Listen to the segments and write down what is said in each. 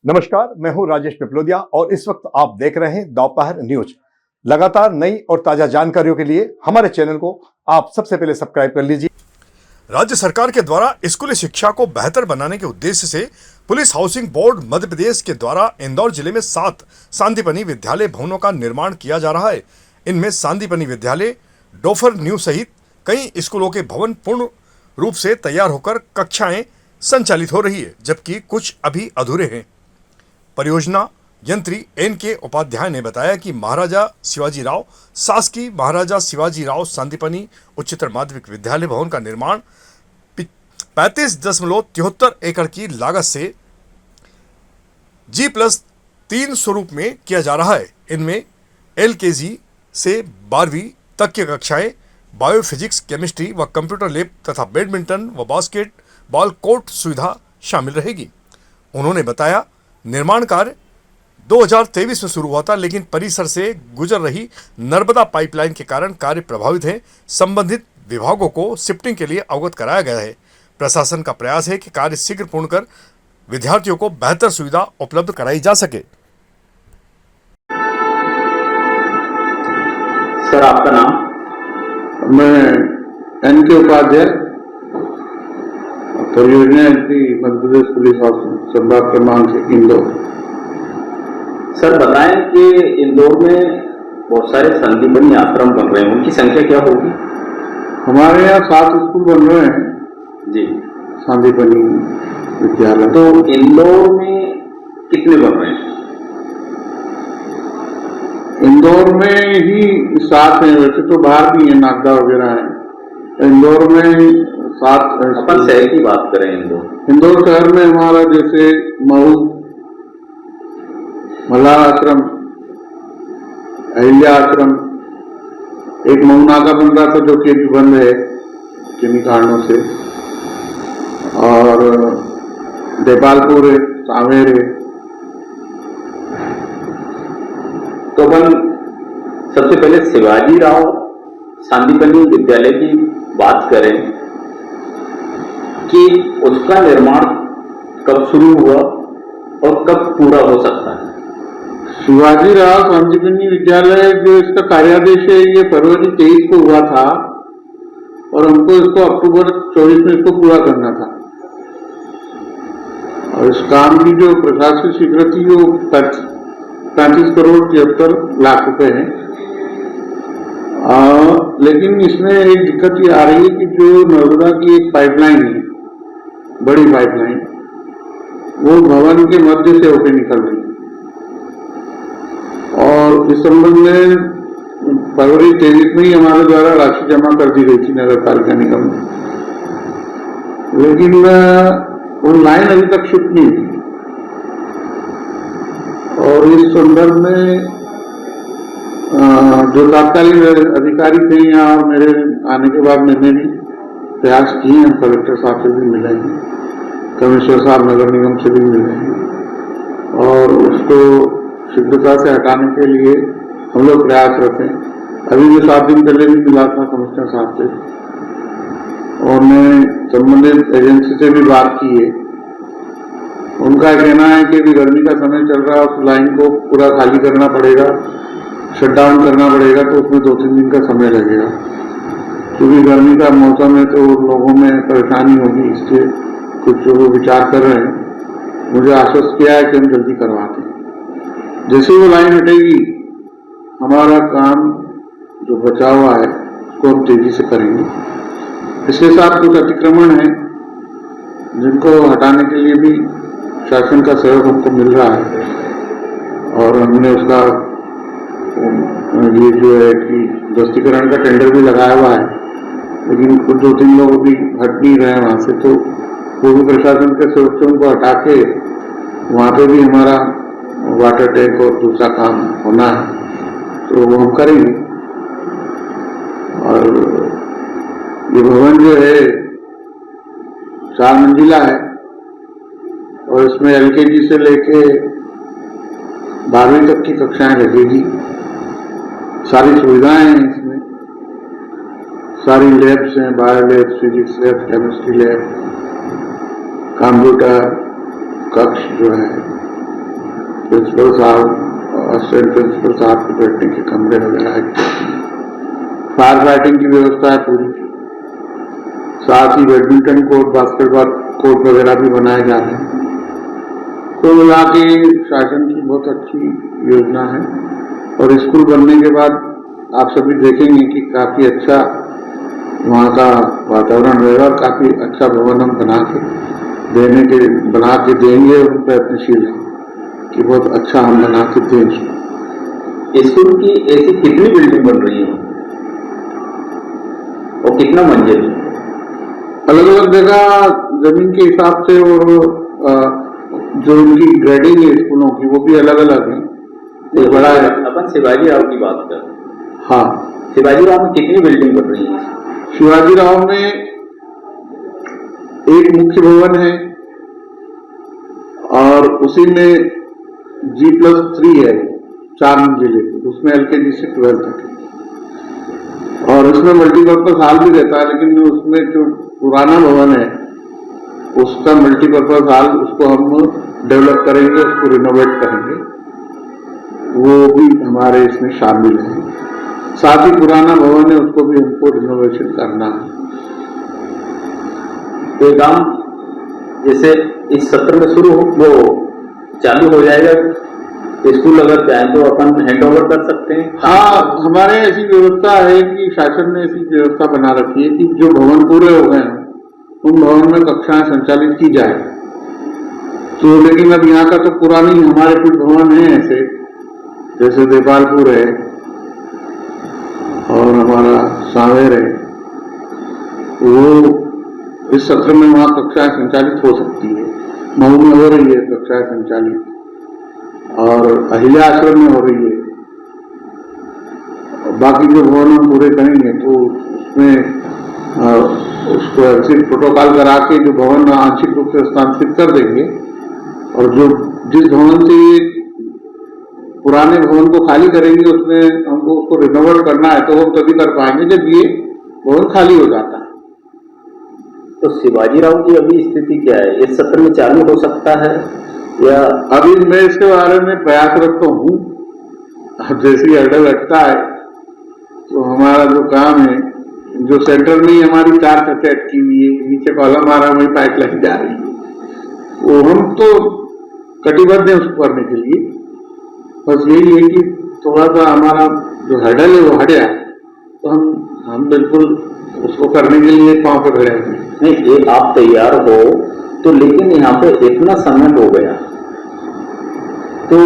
नमस्कार, मैं हूं राजेश पिपलोदिया और इस वक्त आप देख रहे हैं दोपहर न्यूज। लगातार नई और ताजा जानकारियों के लिए हमारे चैनल को आप सबसे पहले सब्सक्राइब कर लीजिए। राज्य सरकार के द्वारा स्कूली शिक्षा को बेहतर बनाने के उद्देश्य से police housing board Madhya Pradesh के द्वारा इंदौर जिले में 7 सांदीपनि विद्यालय भवनों का निर्माण किया जा रहा है। इनमें सांदीपनि विद्यालय, डोफर न्यू सहित कई स्कूलों के भवन पूर्ण रूप से तैयार होकर कक्षाएं संचालित हो रही है, जबकि कुछ अभी अधूरे हैं। परियोजना यंत्री N.K. उपाध्याय ने बताया कि महाराजा शिवाजीराव शासकीय महाराजा शिवाजीराव सांदीपनि उच्चतर माध्यमिक विद्यालय भवन का निर्माण 35.73 एकड़ की लागत से G+3 स्वरूप में किया जा रहा है। इनमें LKG से 12वीं तक की कक्षाएं, बायोफिजिक्स, केमिस्ट्री व कंप्यूटर लैब तथा बैडमिंटन व बास्केटबॉल कोर्ट सुविधा शामिल रहेगी। उन्होंने बताया, निर्माण कार्य 2023 में शुरू हुआ था, लेकिन परिसर से गुजर रही नर्मदा पाइपलाइन के कारण कार्य प्रभावित है। संबंधित विभागों को शिफ्टिंग के लिए अवगत कराया गया है। प्रशासन का प्रयास है कि कार्य शीघ्र पूर्ण कर विद्यार्थियों को बेहतर सुविधा उपलब्ध कराई जा सके। सर, आपका नाम? मैं N.K. उपाध्याय, परियोजना मध्य प्रदेश पुलिस संभाग क्रमांक 1 इंदौर। सर, बताएं कि इंदौर में बहुत सारे सांदीपनि आश्रम बन रहे हैं, उनकी संख्या क्या होगी? हमारे यहाँ 7 स्कूल बन रहे हैं जी, सांदीपनि विद्यालय। तो इंदौर में कितने बन रहे हैं? इंदौर में ही 7 हैं, वैसे तो बाहर भी है, नागदा वगैरह है। इंदौर में 7। अपन शहर की बात करें, इंदौर शहर में हमारा जैसे मऊ, मल्हार आश्रम, अहिल्या आश्रम, एक मऊ नाका बन रहा था जो कि अभी बंद है किन्हीं कारणों से, और देपालपुर है, सांवेर है। तो अपन सबसे पहले शिवाजीराव सांदीपनि विद्यालय की बात करें कि उसका निर्माण कब शुरू हुआ और कब पूरा हो सकता है? शिवाजीराव सांदीपनि विद्यालय जो इसका कार्यादेश है, ये फरवरी 23 को हुआ था और हमको इसको अक्टूबर 24 में इसको पूरा करना था। और इस काम की जो प्रशासनिक स्वीकृति वो 35 करोड़ 73 लाख रुपए है। लेकिन इसमें एक दिक्कत ये आ रही है कि जो नर्मदा की एक पाइपलाइन है, बड़ी पाइपलाइन, वो भवन के मध्य से होकर निकल रही है और इस संबंध में फरवरी 23 में ही हमारे द्वारा राशि जमा कर दी गई थी नगर पालिका निगम में, लेकिन वो लाइन अभी तक शिफ्ट नहीं हुई। और इस संदर्भ में जो तत्कालीन अधिकारी थे यहाँ, और मेरे आने के बाद मैंने भी प्रयास किए हैं, कलेक्टर साहब से भी मिले हैं, कमिश्नर साहब नगर निगम से भी मिले हैं, और उसको शीघ्रता से हटाने के लिए हम लोग प्रयासरत हैं। अभी जो 7 दिन पहले भी मिला था कमिश्नर साहब से, और मैं संबंधित एजेंसी से भी बात की है। उनका कहना है कि अभी गर्मी का समय चल रहा है, उस लाइन को पूरा खाली करना पड़ेगा, शट डाउन करना पड़ेगा, तो उसमें 2-3 दिन का समय लगेगा। क्योंकि गर्मी का मौसम है तो लोगों में परेशानी होगी, इसलिए कुछ वो विचार कर रहे हैं। मुझे आश्वस्त किया है कि हम जल्दी करवाते हैं। जैसे वो लाइन हटेगी, हमारा काम जो बचा हुआ है उसको हम तेजी से करेंगे। इसके साथ कुछ अतिक्रमण है जिनको हटाने के लिए भी शासन का सहयोग हमको मिल रहा है, और हमने उसका ये जो है कि ध्वस्तीकरण का टेंडर भी लगाया हुआ है, लेकिन कुछ 2-3 लोग भी हट नहीं रहे हैं वहाँ से, तो वो भी प्रशासन के सहयोग से उनको हटा के वहाँ पे भी हमारा वाटर टैंक और दूसरा काम होना है, तो वो हम करेंगे। और ये भवन जो है 4 मंजिला है और इसमें LKG से लेके 12वीं तक की कक्षाएं लगेगी। सारी सुविधाएं हैं इसमें, सारी लैब्स हैं, bio lab, physics lab, chemistry lab, computer कक्ष जो है प्रिंसिपल साहब, असिस्टेंट प्रिंसिपल साहब के बैठने के कमरे वगैरह, फायर फाइटिंग की व्यवस्था है पूरी। साथ ही बैडमिंटन कोर्ट, बास्केटबॉल कोर्ट वगैरह भी बनाए जा रहे हैं। तो मिला के शासन की बहुत अच्छी योजना है। और स्कूल बनने के बाद आप सभी देखेंगे कि काफी अच्छा वहाँ का वातावरण रहेगा और काफी अच्छा भवन हम बना के देंगे और प्रयत्नशील हैं कि बहुत अच्छा हम बना के दें। स्कूल की ऐसी कितनी बिल्डिंग बन रही है और कितना मंजिल? अलग अलग जगह जमीन के हिसाब से और जो उनकी ग्रेडिंग है स्कूलों की वो भी अलग अलग है। तो बड़ा अपन शिवाजी राव की बात कर। हाँ, शिवाजी राव में कितनी बिल्डिंग बन रही है? शिवाजी राव में एक मुख्य भवन है और उसी में G+3 है, 4 मंजिले, उसमें LKG से 12 तक है। और उसमें मल्टीपर्पज हॉल भी रहता है, लेकिन उसमें जो पुराना भवन है उसका मल्टीपर्पज हॉल, उसको हम डेवलप करेंगे, उसको रिनोवेट करेंगे, वो भी हमारे इसमें शामिल है। साथ ही पुराना भवन है उसको भी हमको रिनोवेशन करना है। तो काम जैसे इस सत्र में शुरू हो, वो चालू हो जाएगा, स्कूल अगर चाहे तो अपन हैंड ओवर कर सकते हैं। हाँ, हमारे ऐसी व्यवस्था है कि शासन ने ऐसी व्यवस्था बना रखी है कि जो भवन पूरे हो गए हैं उन भवन में कक्षाएं संचालित की जाए। तो लेकिन अब यहाँ का तो पुरानी हमारे कुछ भवन हैं ऐसे, जैसे देपालपुर है और हमारा सांवेर है, वो इस सत्र में वहाँ कक्षाएं संचालित हो सकती है। मऊ में हो रही है कक्षाएं संचालित और अहिल्या आश्रम में हो रही है। बाकी जो भवन हम पूरे करेंगे तो उसमें उसको ऐसे प्रोटोकॉल करा के जो भवन आंशिक रूप से स्थानांतरित कर देंगे और जो जिस भवन से पुराने भवन को खाली करेंगे उसमें हमको उसको रिनोवेट करना है तो हम तभी कर पाएंगे जब ये भवन खाली हो जाता है। तो शिवाजी राव की अभी स्थिति क्या है? इस सत्र में चालू हो सकता है या? अभी मैं इसके बारे में प्रयासरत तो हूँ। अब जैसी ऑर्डर लगता है तो हमारा जो काम है, जो सेंटर में ही हमारी 4 छतें अटकी हुई है, नीचे कॉलम आ रहा है, वही पाइपलाइन जा रही है, वो हम तो कटिबद्ध है उसको करने के लिए। बस यही है कि थोड़ा सा हमारा जो हर्डल है वो हट जाए तो हम बिल्कुल उसको करने के लिए पांव पे खड़े हैं। नहीं, ये आप तैयार हो तो, लेकिन यहाँ पे इतना समय हो गया तो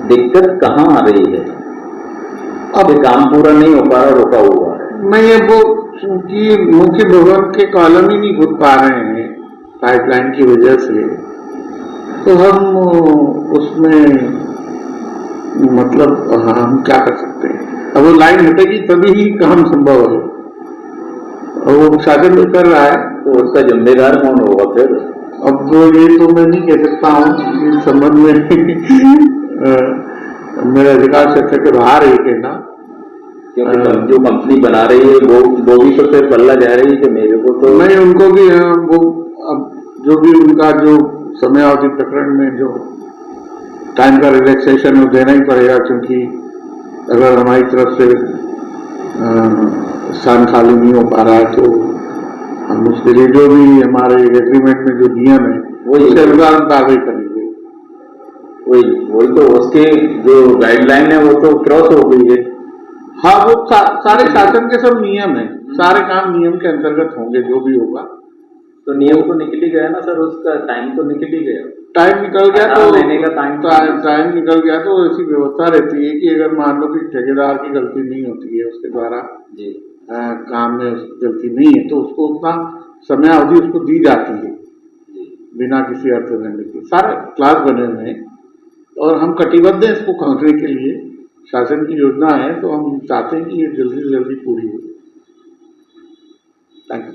दिक्कत कहाँ आ रही है? अब काम पूरा नहीं हो पा रहा, रुका हुआ है। नहीं, अब वो चूंकि मुख्य भवन के कॉलम ही नहीं खुद पा रहे हैं पाइपलाइन की वजह से, तो हम उसमें मतलब हम क्या कर सकते हैं। अब वो लाइन हटेगी तभी ही काम संभव है और वो शासन भी कर रहा है। तो उसका जिम्मेदार कौन होगा फिर? अब तो ये तो मैं नहीं कह सकता हूँ इस संबंध में मेरे अधिकार क्षेत्र के बाहर है कहना, क्योंकि जो कंपनी बना रही है वो भी तो फिर पल्ला जा रही है कि मेरे को तो नहीं, उनको भी वो अब जो भी उनका जो समयावधि प्रकरण में जो टाइम का रिलैक्सेशन वो देना ही पड़ेगा, क्योंकि अगर हमारी तरफ से स्थान खाली नहीं हो पा रहा है तो हम उसके लिए जो भी हमारे एग्रीमेंट में जो नियम है वो उसके अनुसार हम कार्रवाई करेंगे। वही तो उसके जो गाइडलाइन है वो तो क्रॉस हो गई है। हाँ, वो सारे शासन के सब नियम है, सारे काम नियम के अंतर्गत होंगे जो भी होगा। तो नियम तो निकल ही गया ना सर, उसका टाइम तो निकल ही गया। टाइम निकल गया तो महीने का टाइम निकल गया तो ऐसी व्यवस्था रहती है कि अगर मान लो कि ठेकेदार की गलती नहीं होती है, उसके द्वारा जी काम में गलती नहीं है तो उसको उतना समय अवधि उसको दी जाती है बिना किसी अर्थदंड के। सारे क्लास बने हुए हैं और हम कटिबद्ध हैं इसको करने के लिए। शासन की योजना है तो हम चाहते हैं कि ये जल्दी से जल्दी पूरी हो। Thank you.